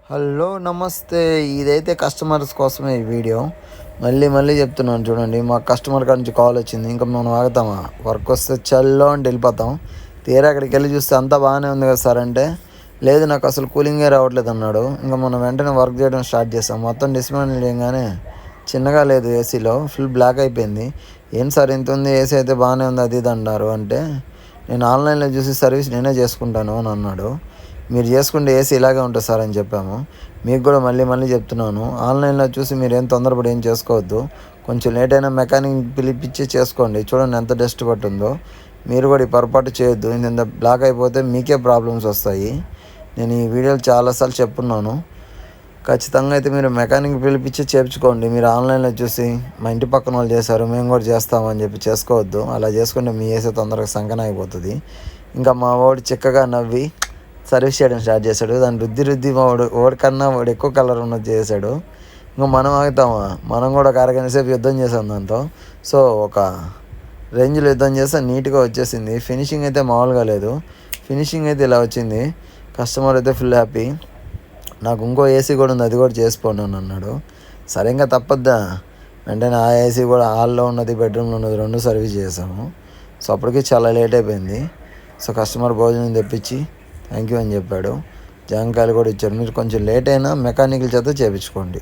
Hello నమస్తే. ఇదైతే customers కోసమే ఈ వీడియో. మళ్ళీ చెప్తున్నాను చూడండి. మా కస్టమర్ కాడ నుంచి కాల్ వచ్చింది. ఇంకా మనం ఆగుతామా? వర్క్ వస్తే చల్లో అంటే వెళ్ళిపోతాం. తీరా అక్కడికి వెళ్ళి చూస్తే అంతా బాగానే ఉంది కదా సార్ అంటే, లేదు నాకు అసలు కూలింగే రావట్లేదు అన్నాడు. ఇంకా మనం వెంటనే వర్క్ చేయడం స్టార్ట్ చేస్తాం. మొత్తం డిస్మాంటిల్ చేయగానే చిన్నగా లేదు, ఏసీలో ఫుల్ బ్లాక్ అయిపోయింది. ఏం సార్ ఇంత ఉంది, ఏసీ అయితే బాగానే ఉంది అది ఇది అన్నారు. అంటే నేను ఆన్లైన్లో చూసి సర్వీస్ నేనే చేసుకుంటాను అని అన్నాడు. మీరు చేసుకుంటే ఏసీ ఇలాగే ఉంటుంది సార్ అని చెప్పాము. మీకు కూడా మళ్ళీ చెప్తున్నాను, ఆన్లైన్లో చూసి మీరు ఏం తొందరపడి ఏం చేసుకోవద్దు. కొంచెం లేట్ అయినా మెకానిక్ పిలిపించి చేసుకోండి. చూడండి ఎంత డస్ట్ పట్టుందో. మీరు కూడా ఈ పొరపాటు చేయొద్దు. ఇంత బ్లాక్ అయిపోతే మీకే ప్రాబ్లమ్స్ వస్తాయి. నేను ఈ వీడియోలు చాలాసార్లు చెప్పున్నాను. ఖచ్చితంగా అయితే మీరు మెకానిక్ పిలిపించి చేయించుకోండి. మీరు ఆన్లైన్లో చూసి మా ఇంటి పక్కన వాళ్ళు చేశారు మేము కూడా చేస్తామని చెప్పి చేసుకోవద్దు. అలా చేసుకుంటే మీ ఏసీ తొందరగా సంకన అయిపోతుంది. ఇంకా మా వాడు చిక్కగా నవ్వి సర్వీస్ చేయడం స్టార్ట్ చేశాడు. దాన్ని రుద్ది వాడికన్నా వాడు ఎక్కువ కలర్ ఉన్నది చేశాడు. ఇంకా మనం ఆగుతామా? మనం కూడా ఒక అరగంట సేపు యుద్ధం చేసాం దాంతో. సో ఒక రేంజ్లో యుద్ధం చేస్తే నీట్గా వచ్చేసింది. ఫినిషింగ్ అయితే మామూలుగా లేదు. ఫినిషింగ్ అయితే ఇలా వచ్చింది. కస్టమర్ అయితే ఫుల్ హ్యాపీ. నాకు ఇంకో ఏసీ కూడా ఉంది, అది కూడా చేసుకోండి అని అన్నాడు. సరే ఇంకా తప్పద్దా, వెంటనే ఆ ఏసీ కూడా హాల్లో ఉన్నది బెడ్రూమ్లో ఉన్నది రెండు సర్వీస్ చేసాము. సో అప్పటికి చాలా లేట్ అయిపోయింది. సో కస్టమర్ భోజనం తెప్పించి థ్యాంక్ యూ అని చెప్పాడు. జాంకాయలు కూడా ఇచ్చారు. మీరు కొంచెం లేట్ అయినా మెకానికల్ చేత చేయించుకోండి.